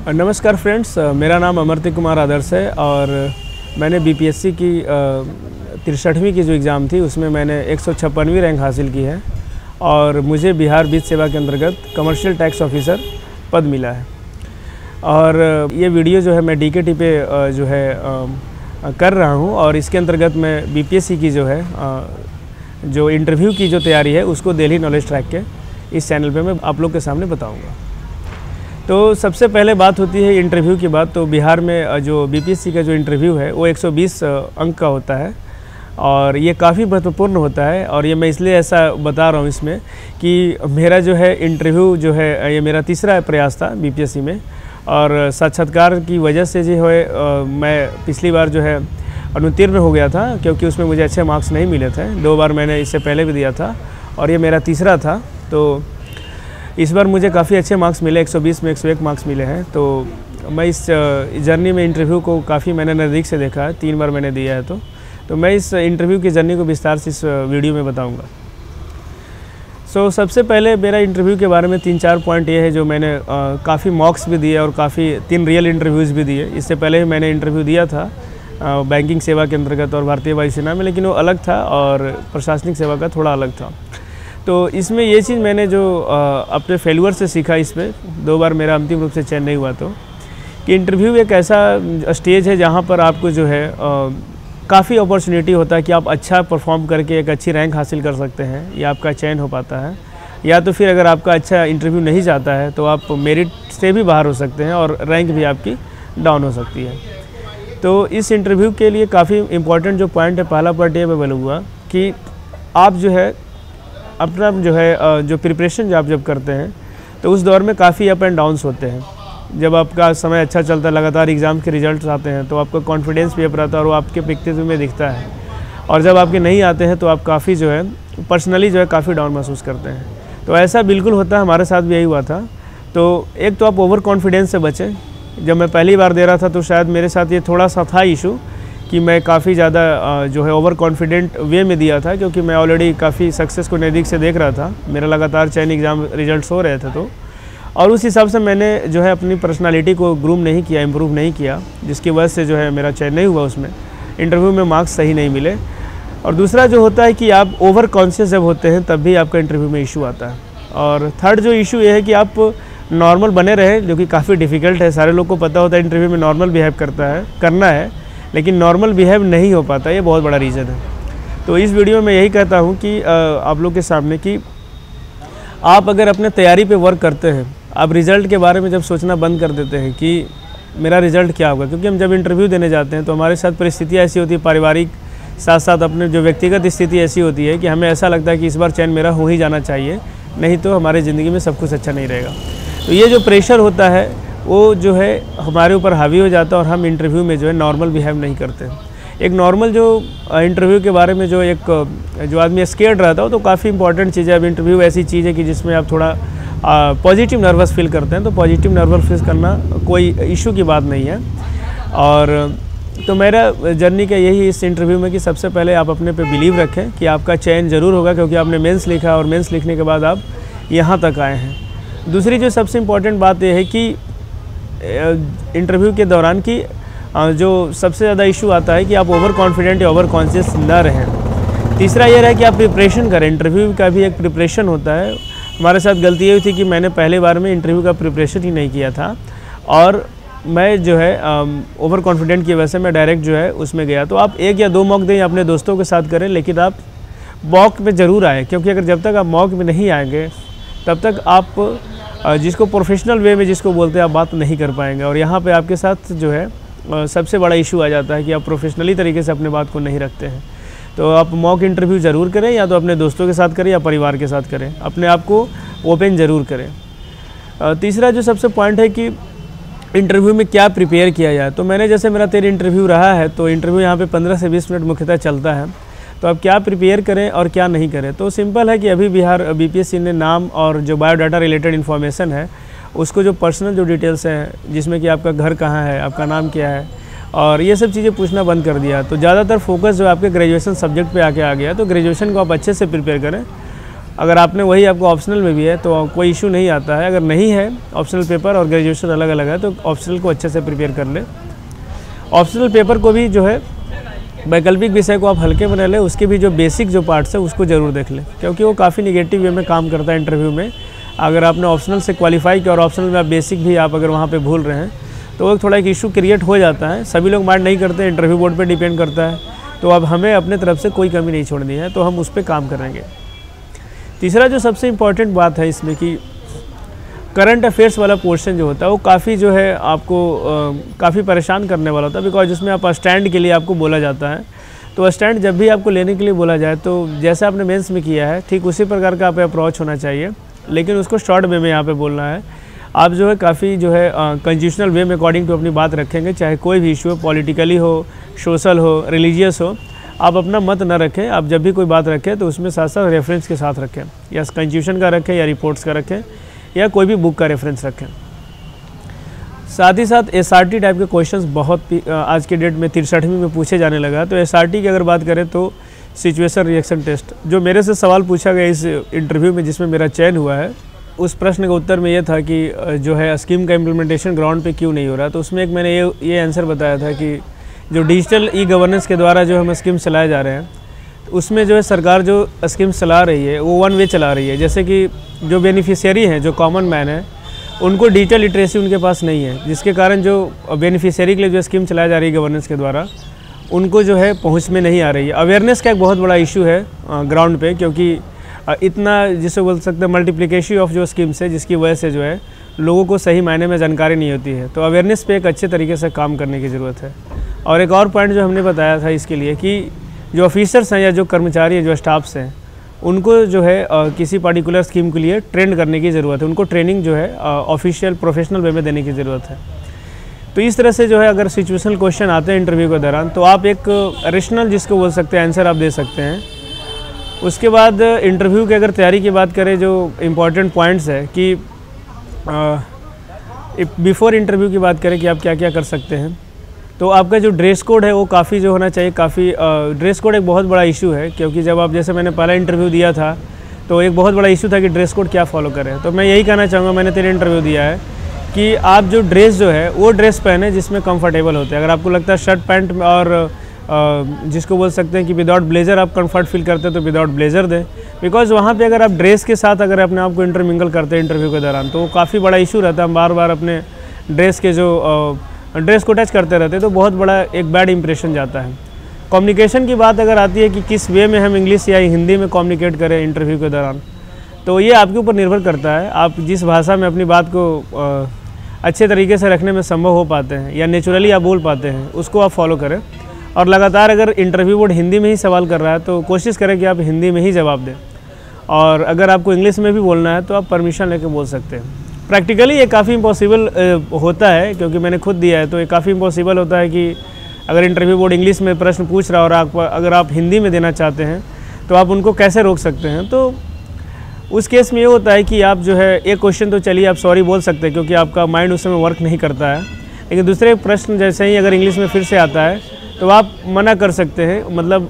नमस्कार फ्रेंड्स, मेरा नाम अमरती कुमार आदर्श है और मैंने बीपीएससी की 63वीं की जो एग्ज़ाम थी उसमें मैंने 156वीं रैंक हासिल की है और मुझे बिहार वित्त सेवा के अंतर्गत कमर्शियल टैक्स ऑफिसर पद मिला है। और ये वीडियो जो है मैं डीकेटी पे जो है कर रहा हूँ और इसके अंतर्गत मैं बीपीएससी की जो है जो इंटरव्यू की जो तैयारी है उसको दिल्ली नॉलेज ट्रैक के इस चैनल पे मैं आप लोग के सामने बताऊँगा। तो सबसे पहले बात होती है इंटरव्यू की बात। तो बिहार में जो बीपीएससी का जो इंटरव्यू है वो 120 अंक का होता है और ये काफ़ी महत्वपूर्ण होता है। और ये मैं इसलिए ऐसा बता रहा हूँ इसमें कि मेरा जो है इंटरव्यू जो है ये मेरा तीसरा प्रयास था बीपीएससी में और साक्षात्कार की वजह से जो है मैं पिछली बार जो है अनुत्तीर्ण हो गया था क्योंकि उसमें मुझे अच्छे मार्क्स नहीं मिले थे। 2 बार मैंने इससे पहले भी दिया था और ये मेरा तीसरा था। तो इस बार मुझे काफ़ी अच्छे मार्क्स मिले, 120 में 101 मार्क्स मिले हैं। तो मैं इस जर्नी में इंटरव्यू को काफ़ी मैंने नज़दीक से देखा है, 3 बार मैंने दिया है। तो मैं इस इंटरव्यू की जर्नी को विस्तार से इस वीडियो में बताऊंगा। सबसे पहले मेरा इंटरव्यू के बारे में 3-4 पॉइंट ये है जो मैंने काफ़ी मॉक्स भी दिए और काफ़ी 3 रियल इंटरव्यूज़ भी दिए। इससे पहले भी मैंने इंटरव्यू दिया था बैंकिंग सेवा के अंतर्गत और भारतीय वायुसेना में, लेकिन वो अलग था और प्रशासनिक सेवा का थोड़ा अलग था। तो इसमें ये चीज़ मैंने जो अपने फेल्यूर से सीखा, इसमें 2 बार मेरा अंतिम रूप से चयन नहीं हुआ, तो कि इंटरव्यू एक ऐसा स्टेज है जहाँ पर आपको जो है काफ़ी अपॉर्चुनिटी होता है कि आप अच्छा परफॉर्म करके एक अच्छी रैंक हासिल कर सकते हैं या आपका चयन हो पाता है, या तो फिर अगर आपका अच्छा इंटरव्यू नहीं जाता है तो आप मेरिट से भी बाहर हो सकते हैं और रैंक भी आपकी डाउन हो सकती है। तो इस इंटरव्यू के लिए काफ़ी इम्पॉर्टेंट जो पॉइंट है, पहला पॉइंट ये मैं बोलूँगा कि आप जो है अपना जो है जो प्रिपरेशन आप जब करते हैं तो उस दौर में काफ़ी अप एंड डाउन्स होते हैं। जब आपका समय अच्छा चलता है, लगातार एग्ज़ाम के रिजल्ट्स आते हैं तो आपका कॉन्फिडेंस भी अप रहता है और वो आपके व्यक्तित्व में दिखता है। और जब आपके नहीं आते हैं तो आप काफ़ी जो है पर्सनली जो है काफ़ी डाउन महसूस करते हैं। तो ऐसा बिल्कुल होता है, हमारे साथ भी यही हुआ था। तो एक तो आप ओवर कॉन्फिडेंस से बचें। जब मैं पहली बार दे रहा था तो शायद मेरे साथ ये थोड़ा सा था इशू कि मैं काफ़ी ज़्यादा जो है ओवर कॉन्फिडेंट वे में दिया था, क्योंकि मैं ऑलरेडी काफ़ी सक्सेस को नज़दीक से देख रहा था। मेरा लगातार चयन एग्ज़ाम रिजल्ट्स हो रहे थे तो, और उस हिसाब से मैंने जो है अपनी पर्सनालिटी को ग्रूम नहीं किया, इम्प्रूव नहीं किया, जिसकी वजह से जो है मेरा चयन नहीं हुआ, उसमें इंटरव्यू में मार्क्स सही नहीं मिले। और दूसरा जो होता है कि आप ओवर कॉन्शियस जब होते हैं तब भी आपका इंटरव्यू में इशू आता है। और थर्ड जो इशू ये है कि आप नॉर्मल बने रहें, जो कि काफ़ी डिफ़िकल्ट है। सारे लोग को पता होता है इंटरव्यू में नॉर्मल बिहेव करना है, लेकिन नॉर्मल बिहेव नहीं हो पाता, ये बहुत बड़ा रीज़न है। तो इस वीडियो में मैं यही कहता हूँ कि आप लोग के सामने कि आप अगर अपने तैयारी पे वर्क करते हैं, आप रिज़ल्ट के बारे में जब सोचना बंद कर देते हैं कि मेरा रिज़ल्ट क्या होगा, क्योंकि हम जब इंटरव्यू देने जाते हैं तो हमारे साथ परिस्थितियाँ ऐसी होती है, पारिवारिक साथ साथ अपने जो व्यक्तिगत स्थिति ऐसी होती है कि हमें ऐसा लगता है कि इस बार चयन मेरा हो ही जाना चाहिए, नहीं तो हमारी ज़िंदगी में सब कुछ अच्छा नहीं रहेगा। तो ये जो प्रेशर होता है वो जो है हमारे ऊपर हावी हो जाता है और हम इंटरव्यू में जो है नॉर्मल बिहेव नहीं करते। एक नॉर्मल जो इंटरव्यू के बारे में जो जो आदमी स्केर्ड रहता है तो काफ़ी इंपॉर्टेंट चीज़ है। अब इंटरव्यू ऐसी चीज़ है कि जिसमें आप थोड़ा पॉजिटिव नर्वस फील करते हैं, तो पॉजिटिव नर्वस फील करना कोई इशू की बात नहीं है। और तो मेरा जर्नी का यही इस इंटरव्यू में कि सबसे पहले आप अपने पे बिलीव रखें कि आपका चयन ज़रूर होगा, क्योंकि आपने मेंस लिखा और मेंस लिखने के बाद आप यहाँ तक आए हैं। दूसरी जो सबसे इम्पॉर्टेंट बात यह है कि इंटरव्यू के दौरान की जो सबसे ज़्यादा इशू आता है कि आप ओवर कॉन्फिडेंट या ओवर कॉन्शियस ना रहें। तीसरा ये रहा कि आप प्रिपरेशन करें। इंटरव्यू का भी एक प्रिपरेशन होता है। हमारे साथ गलती ये हुई थी कि मैंने पहले बार में इंटरव्यू का प्रिपरेशन ही नहीं किया था और मैं जो है ओवर कॉन्फिडेंट की वजह से मैं डायरेक्ट जो है उसमें गया। तो आप 1 या 2 मॉक दें, अपने दोस्तों के साथ करें, लेकिन आप मॉक में ज़रूर आएँ, क्योंकि अगर जब तक आप मॉक में नहीं आएँगे तब तक आप जिसको प्रोफेशनल वे में जिसको बोलते हैं आप बात नहीं कर पाएंगे। और यहाँ पे आपके साथ जो है सबसे बड़ा इशू आ जाता है कि आप प्रोफेशनली तरीके से अपने बात को नहीं रखते हैं। तो आप मॉक इंटरव्यू ज़रूर करें, या तो अपने दोस्तों के साथ करें या परिवार के साथ करें, अपने आप को ओपन ज़रूर करें। तीसरा जो सबसे पॉइंट है कि इंटरव्यू में क्या प्रिपेयर किया जाए। तो मैंने जैसे मेरा 13 इंटरव्यू रहा है, तो इंटरव्यू यहाँ पे 15 से 20 मिनट मुख्यतः चलता है। तो अब क्या प्रिपेयर करें और क्या नहीं करें, तो सिंपल है कि अभी बिहार बीपीएससी ने नाम और जो बायोडाटा रिलेटेड इन्फॉर्मेशन है उसको, जो पर्सनल जो डिटेल्स हैं, जिसमें कि आपका घर कहाँ है, आपका नाम क्या है, और ये सब चीज़ें पूछना बंद कर दिया। तो ज़्यादातर फोकस जो आपके ग्रेजुएशन सब्जेक्ट पे आके आ गया। तो ग्रेजुएशन को आप अच्छे से प्रिपेयर करें अगर आपने वही आपको ऑप्शनल में भी है तो कोई इशू नहीं आता है। अगर नहीं है ऑप्शनल पेपर और ग्रेजुएशन अलग अलग है तो ऑप्शनल को अच्छे से प्रिपेयर कर ले। ऑप्शनल पेपर को भी जो है वैकल्पिक विषय को आप हल्के बना ले, उसके भी जो बेसिक जो पार्ट्स है उसको ज़रूर देख ले, क्योंकि वो काफ़ी निगेटिव वे में काम करता है इंटरव्यू में। अगर आपने ऑप्शनल से क्वालिफाई किया और ऑप्शनल में आप बेसिक भी आप अगर वहाँ पे भूल रहे हैं तो वो थोड़ा एक इशू क्रिएट हो जाता है। सभी लोग माइंड नहीं करते, इंटरव्यू बोर्ड पे डिपेंड करता है। तो अब हमें अपने तरफ से कोई कमी नहीं छोड़नी है, तो हम उस पर काम करेंगे। तीसरा जो सबसे इम्पॉर्टेंट बात है इसमें कि करंट अफेयर्स वाला पोर्शन जो होता है वो काफ़ी जो है आपको काफ़ी परेशान करने वाला होता है, बिकॉज जिसमें आप स्टैंड के लिए आपको बोला जाता है। तो स्टैंड जब भी आपको लेने के लिए बोला जाए तो जैसे आपने मेंस में किया है ठीक उसी प्रकार का आप अप्रोच होना चाहिए, लेकिन उसको शॉर्ट वे में यहाँ पे बोलना है। आप जो है काफ़ी जो है कंस्टिट्यूशनल वे में अकॉर्डिंग टू अपनी बात रखेंगे, चाहे कोई भी इशू हो, पॉलिटिकली हो, सोशल हो, रिलीजियस हो। आप अपना मत न रखें। आप जब भी कोई बात रखें तो उसमें साथ साथ रेफरेंस के साथ रखें, या कंस्टिट्यूशन का रखें, या रिपोर्ट्स का रखें, या कोई भी बुक का रेफरेंस रखें। साथ ही साथ एसआरटी टाइप के क्वेश्चंस बहुत आज के डेट में 63वीं में पूछे जाने लगा। तो एसआरटी की अगर बात करें तो सिचुएशन रिएक्शन टेस्ट, जो मेरे से सवाल पूछा गया इस इंटरव्यू में जिसमें मेरा चयन हुआ है, उस प्रश्न का उत्तर में ये था कि जो है स्कीम का इम्प्लीमेंटेशन ग्राउंड पे क्यों नहीं हो रहा। तो उसमें एक मैंने ये आंसर बताया था कि जो डिजिटल ई गवर्नेंस के द्वारा जो हम स्कीम चलाए जा रहे हैं, उसमें जो है सरकार जो स्कीम चला रही है वो वन वे चला रही है। जैसे कि जो बेनिफिशियरी हैं, जो कॉमन मैन है, उनको डिजिटल लिटरेसी उनके पास नहीं है, जिसके कारण जो बेनिफिशियरी के लिए जो स्कीम चलाई जा रही है गवर्नेंस के द्वारा, उनको जो है पहुंच में नहीं आ रही है। अवेयरनेस का एक बहुत बड़ा इशू है ग्राउंड पे, क्योंकि इतना जिसे बोल सकते हैं मल्टीप्लिकेशन ऑफ जो स्कीम्स है, जिसकी वजह से जो है लोगों को सही मायने में जानकारी नहीं होती है। तो अवेयरनेस पे एक अच्छे तरीके से काम करने की ज़रूरत है। और एक और पॉइंट जो हमने बताया था इसके लिए कि जो ऑफिसर्स हैं या जो कर्मचारी हैं, जो स्टाफ्स हैं, उनको जो है किसी पर्टिकुलर स्कीम के लिए ट्रेंड करने की ज़रूरत है। उनको ट्रेनिंग जो है ऑफिशियल प्रोफेशनल वे में देने की ज़रूरत है। तो इस तरह से जो है अगर सिचुएशनल क्वेश्चन आते हैं इंटरव्यू के दौरान तो आप एक रेशनल जिसको बोल सकते हैं आंसर आप दे सकते हैं। उसके बाद इंटरव्यू की अगर तैयारी की बात करें, जो इम्पॉर्टेंट पॉइंट्स है कि बिफोर इंटरव्यू की बात करें कि आप क्या क्या कर सकते हैं, तो आपका जो ड्रेस कोड है वो काफ़ी जो होना चाहिए। काफ़ी ड्रेस कोड एक बहुत बड़ा इशू है, क्योंकि जब आप जैसे मैंने पहला इंटरव्यू दिया था तो एक बहुत बड़ा इशू था कि ड्रेस कोड क्या फॉलो करें। तो मैं यही कहना चाहूँगा, मैंने 3 इंटरव्यू दिया है कि आप जो ड्रेस जो है वो ड्रेस पहने जिसमें कंफर्टेबल होते हैं। अगर आपको लगता है शर्ट पैंट और जिसको बोल सकते हैं कि विदाउट ब्लेज़र आप कंफर्ट फील करते हैं तो विदाउट ब्लेज़र दें, बिकॉज वहाँ पे अगर आप ड्रेस के साथ अगर अपने आप को इंटरमिंगल करते हैं इंटरव्यू के दौरान तो वो काफ़ी बड़ा इशू रहता है। हम बार बार अपने ड्रेस के जो ड्रेस को टच करते रहते हैं तो बहुत बड़ा एक बैड इंप्रेशन जाता है। कम्युनिकेशन की बात अगर आती है कि किस वे में हम इंग्लिश या हिंदी में कम्युनिकेट करें इंटरव्यू के दौरान, तो ये आपके ऊपर निर्भर करता है। आप जिस भाषा में अपनी बात को अच्छे तरीके से रखने में संभव हो पाते हैं या नेचुरली आप बोल पाते हैं, उसको आप फॉलो करें। और लगातार अगर इंटरव्यू बोर्ड हिंदी में ही सवाल कर रहा है तो कोशिश करें कि आप हिंदी में ही जवाब दें। और अगर आपको इंग्लिश में भी बोलना है तो आप परमिशन लेकर बोल सकते हैं। प्रैक्टिकली ये काफ़ी इम्पॉसिबल होता है, क्योंकि मैंने खुद दिया है, तो ये काफ़ी इम्पॉसिबल होता है कि अगर इंटरव्यू बोर्ड इंग्लिश में प्रश्न पूछ रहा है और अगर आप हिंदी में देना चाहते हैं तो आप उनको कैसे रोक सकते हैं। तो उस केस में ये होता है कि आप जो है एक क्वेश्चन तो चलिए आप सॉरी बोल सकते हैं क्योंकि आपका माइंड उस समय वर्क नहीं करता है, लेकिन दूसरे प्रश्न जैसे ही अगर इंग्लिश में फिर से आता है तो आप मना कर सकते हैं, मतलब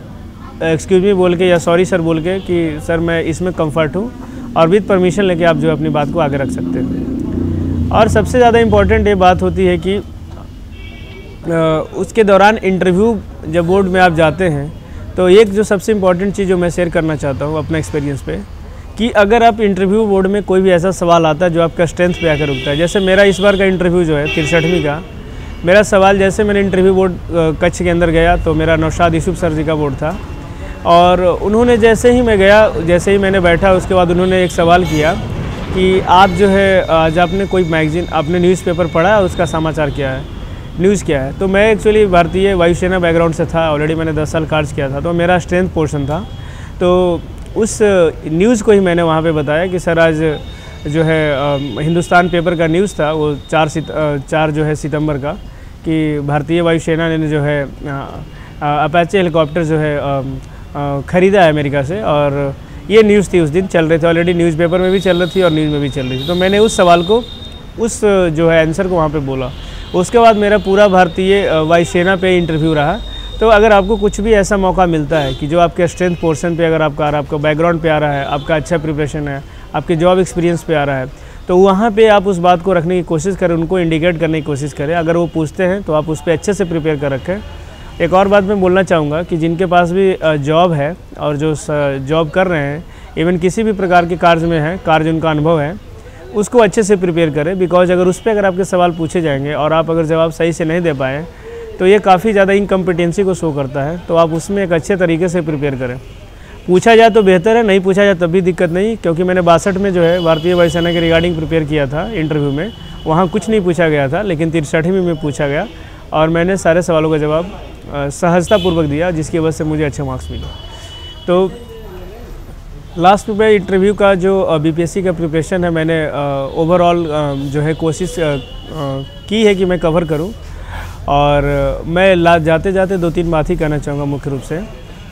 एक्सक्यूज मी बोल के या सॉरी सर बोल के कि सर मैं इसमें कंफर्ट हूँ, और विद परमिशन लेके आप जो अपनी बात को आगे रख सकते हैं। और सबसे ज़्यादा इम्पॉर्टेंट ये बात होती है कि उसके दौरान इंटरव्यू जब बोर्ड में आप जाते हैं तो एक जो सबसे इम्पॉर्टेंट चीज़ जो मैं शेयर करना चाहता हूँ अपना एक्सपीरियंस पे, कि अगर आप इंटरव्यू बोर्ड में कोई भी ऐसा सवाल आता है जो आपका स्ट्रेंथ पे आकर रुकता है। जैसे मेरा इस बार का इंटरव्यू जो है 63वीं का, मेरा सवाल जैसे मैंने इंटरव्यू बोर्ड कच्छ के अंदर गया तो मेरा नौशाद यूसुफ सर जी का बोर्ड था, और उन्होंने जैसे ही मैं गया, जैसे ही मैंने बैठा, उसके बाद उन्होंने एक सवाल किया कि आप जो है आज आपने कोई मैगज़ीन, आपने न्यूज़पेपर पढ़ा है, उसका समाचार क्या है, न्यूज़ क्या है। तो मैं एक्चुअली भारतीय वायुसेना बैकग्राउंड से था, ऑलरेडी मैंने 10 साल कार्य किया था, तो मेरा स्ट्रेंथ पोर्शन था। तो उस न्यूज़ को ही मैंने वहाँ पे बताया कि सर आज जो है हिंदुस्तान पेपर का न्यूज़ था वो 4 जो है सितंबर का, कि भारतीय वायुसेना ने जो है अपाचे हेलीकॉप्टर जो है ख़रीदा है अमेरिका से, और ये न्यूज़ थी उस दिन चल रही थी, ऑलरेडी न्यूज़पेपर में भी चल रही थी और न्यूज़ में भी चल रही थी। तो मैंने उस सवाल को, उस जो है आंसर को वहाँ पे बोला। उसके बाद मेरा पूरा भारतीय वायुसेना पे इंटरव्यू रहा। तो अगर आपको कुछ भी ऐसा मौका मिलता है कि जो आपके स्ट्रेंथ पोर्शन पे अगर आपका आ रहा है, आपका बैकग्राउंड पे आ रहा है, आपका अच्छा प्रिपरेशन है, आपके जॉब एक्सपीरियंस पे आ रहा है, तो वहाँ पे आप उस बात को रखने की कोशिश करें, उनको इंडिकेट करने की कोशिश करें। अगर वो पूछते हैं तो आप उस पर अच्छे से प्रिपेयर कर रखें। एक और बात मैं बोलना चाहूँगा कि जिनके पास भी जॉब है और जो जॉब कर रहे हैं, इवन किसी भी प्रकार के कार्य में है, कार्य उनका अनुभव है, उसको अच्छे से प्रिपेयर करें। बिकॉज अगर आपके सवाल पूछे जाएंगे और आप अगर जवाब सही से नहीं दे पाएँ तो ये काफ़ी ज़्यादा इनकम्पिटेंसी को शो करता है। तो आप उसमें एक अच्छे तरीके से प्रिपेयर करें। पूछा जाए तो बेहतर है, नहीं पूछा जाए तब भी दिक्कत नहीं, क्योंकि मैंने 62 में जो है भारतीय वायुसेना के रिगार्डिंग प्रिपेयर किया था इंटरव्यू में। वहाँ कुछ नहीं पूछा गया था, लेकिन 63 में पूछा गया और मैंने सारे सवालों का जवाब सहजतापूर्वक दिया, जिसकी वजह से मुझे अच्छे मार्क्स मिले। तो लास्ट में इंटरव्यू का जो BPSC का प्रिपरेशन है, मैंने ओवरऑल जो है कोशिश की है कि मैं कवर करूं। और मैं जाते जाते 2-3 बात ही कहना चाहूँगा मुख्य रूप से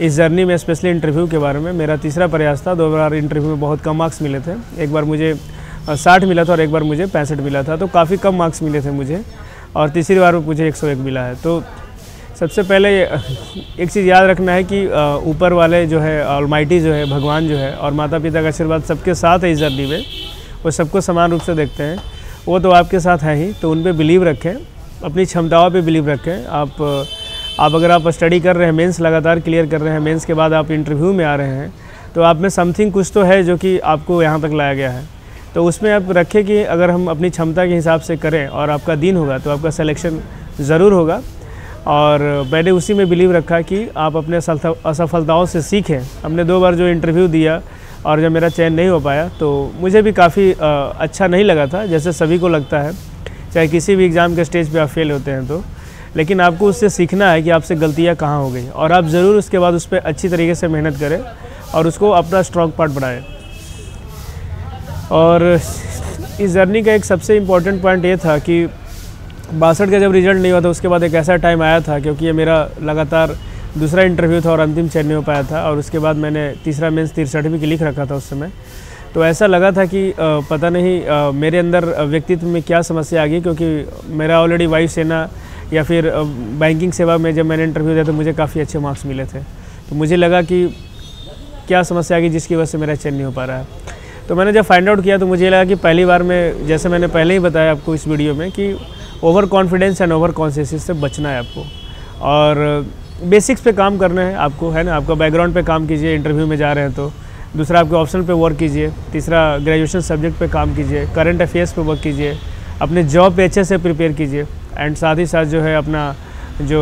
इस जर्नी में, स्पेशली इंटरव्यू के बारे में। मेरा तीसरा प्रयास था, 2 बार इंटरव्यू में बहुत कम मार्क्स मिले थे। एक बार मुझे 60 मिला था और एक बार मुझे 65 मिला था, तो काफ़ी कम मार्क्स मिले थे मुझे। और तीसरी बार में मुझे 101 मिला है। तो सबसे पहले एक चीज़ याद रखना है कि ऊपर वाले जो है, ऑलमाइटी जो है, भगवान जो है, और माता पिता का आशीर्वाद सबके साथ है इस जर्नी में। वो सबको समान रूप से देखते हैं, वो तो आपके साथ है ही। तो उन पे बिलीव रखें, अपनी क्षमताओं पे बिलीव रखें। आप अगर आप स्टडी कर रहे हैं, मेंस लगातार क्लियर कर रहे हैं, मेंस के बाद आप इंटरव्यू में आ रहे हैं, तो आप में समथिंग कुछ तो है जो कि आपको यहाँ तक लाया गया है। तो उसमें आप रखें कि अगर हम अपनी क्षमता के हिसाब से करें और आपका दिन होगा तो आपका सिलेक्शन ज़रूर होगा। और मैंने उसी में बिलीव रखा कि आप अपने असफलताओं से सीखें। हमने 2 बार जो इंटरव्यू दिया और जब मेरा चयन नहीं हो पाया तो मुझे भी काफ़ी अच्छा नहीं लगा था, जैसे सभी को लगता है, चाहे किसी भी एग्ज़ाम के स्टेज पे आप फेल होते हैं तो। लेकिन आपको उससे सीखना है कि आपसे गलतियाँ कहाँ हो गई, और आप ज़रूर उसके बाद उस पर अच्छी तरीके से मेहनत करें और उसको अपना स्ट्रॉन्ग पार्ट बनाएं। और इस जर्नी का एक सबसे इम्पॉर्टेंट पॉइंट ये था कि 62 का जब रिज़ल्ट नहीं हुआ था, उसके बाद एक ऐसा टाइम आया था, क्योंकि ये मेरा लगातार दूसरा इंटरव्यू था और अंतिम चयन नहीं हो पाया था, और उसके बाद मैंने तीसरा मेंस 63 भी लिख रखा था उस समय। तो ऐसा लगा था कि पता नहीं मेरे अंदर व्यक्तित्व में क्या समस्या आ गई, क्योंकि मेरा ऑलरेडी वायुसेना या फिर बैंकिंग सेवा में जब मैंने इंटरव्यू दिया तो मुझे काफ़ी अच्छे मार्क्स मिले थे। तो मुझे लगा कि क्या समस्या आ गई जिसकी वजह से मेरा चयन नहीं हो पा रहा है। तो मैंने जब फाइंड आउट किया तो मुझे लगा कि पहली बार में, जैसे मैंने पहले ही बताया आपको इस वीडियो में, कि over confidence and over consciousness से बचना है आपको, और बेसिक्स पे काम करना है आपको, है ना। आपका बैकग्राउंड पे काम कीजिए इंटरव्यू में जा रहे हैं तो। दूसरा, आपके ऑप्शनल पे वर्क कीजिए। तीसरा, ग्रेजुएशन सब्जेक्ट पे काम कीजिए। करंट अफेयर्स पे वर्क कीजिए। अपने जॉब पे अच्छे से प्रिपेयर कीजिए। एंड साथ ही साथ जो है अपना जो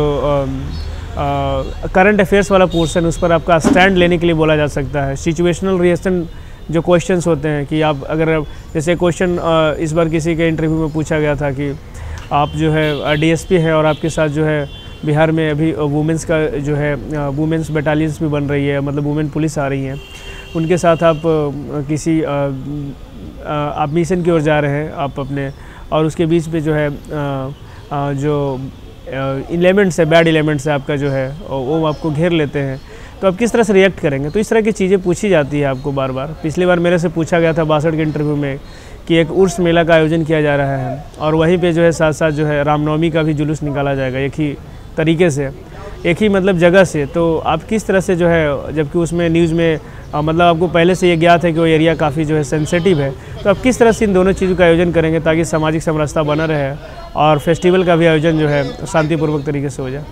करंट अफेयर्स वाला पोर्शन, उस पर आपका स्टैंड लेने के लिए बोला जा सकता है। सिचुएशनल रिएक्शन जो क्वेश्चंस होते हैं, कि आप अगर, जैसे क्वेश्चन इस बार किसी के इंटरव्यू में पूछा गया था कि आप जो है DSP है और आपके साथ जो है बिहार में अभी वुमेंस का जो है वुमेंस बटालियंस भी बन रही है, मतलब वुमेन पुलिस आ रही हैं, उनके साथ आप किसी आप मिशन की ओर जा रहे हैं आप अपने, और उसके बीच पे जो है जो एलिमेंट्स है, बैड एलिमेंट्स है आपका जो है, वो आपको घेर लेते हैं, तो आप किस तरह से रिएक्ट करेंगे। तो इस तरह की चीज़ें पूछी जाती है आपको बार बार। पिछली बार मेरे से पूछा गया था 62 के इंटरव्यू में कि एक उर्स मेला का आयोजन किया जा रहा है, और वहीं पे जो है साथ साथ जो है रामनवमी का भी जुलूस निकाला जाएगा, एक ही तरीके से, एक ही मतलब जगह से। तो आप किस तरह से जो है, जबकि उसमें न्यूज़ में मतलब आपको पहले से ये ज्ञात है कि वो एरिया काफ़ी जो है सेंसिटिव है, तो आप किस तरह से इन दोनों चीज़ों का आयोजन करेंगे ताकि सामाजिक समरसता बना रहे और फेस्टिवल का भी आयोजन जो है शांतिपूर्वक तरीके से हो जाए।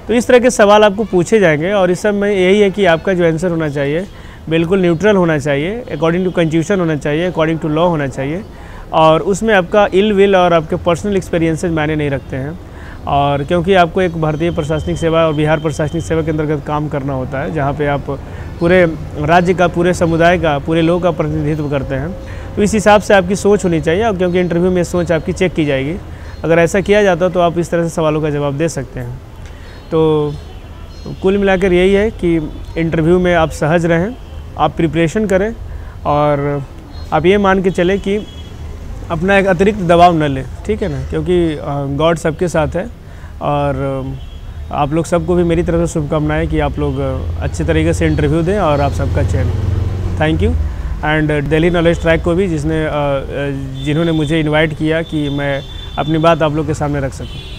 तो इस तरह के सवाल आपको पूछे जाएंगे, और इस सब में यही है कि आपका जो आंसर होना चाहिए बिल्कुल न्यूट्रल होना चाहिए, अकॉर्डिंग टू कॉन्स्टिट्यूशन होना चाहिए, अकॉर्डिंग टू लॉ होना चाहिए, और उसमें आपका इल विल और आपके पर्सनल एक्सपीरियंसेस मायने नहीं रखते हैं। और क्योंकि आपको एक भारतीय प्रशासनिक सेवा और बिहार प्रशासनिक सेवा के अंतर्गत काम करना होता है, जहाँ पे आप पूरे राज्य का, पूरे समुदाय का, पूरे लोगों का प्रतिनिधित्व करते हैं, तो इस हिसाब से आपकी सोच होनी चाहिए। और क्योंकि इंटरव्यू में सोच आपकी चेक की जाएगी, अगर ऐसा किया जाता तो आप इस तरह से सवालों का जवाब दे सकते हैं। तो कुल मिलाकर यही है कि इंटरव्यू में आप सहज रहें, आप प्रिपरेशन करें, और आप ये मान के चलें कि अपना एक अतिरिक्त दबाव न लें, ठीक है ना, क्योंकि गॉड सबके साथ है। और आप लोग सबको भी मेरी तरफ से शुभकामनाएं कि आप लोग अच्छे तरीके से इंटरव्यू दें और आप सबका चयन। Thank you. And Delhi knowledge track को भी जिन्होंने मुझे इनवाइट किया कि मैं अपनी बात आप लोग के सामने रख सकूं।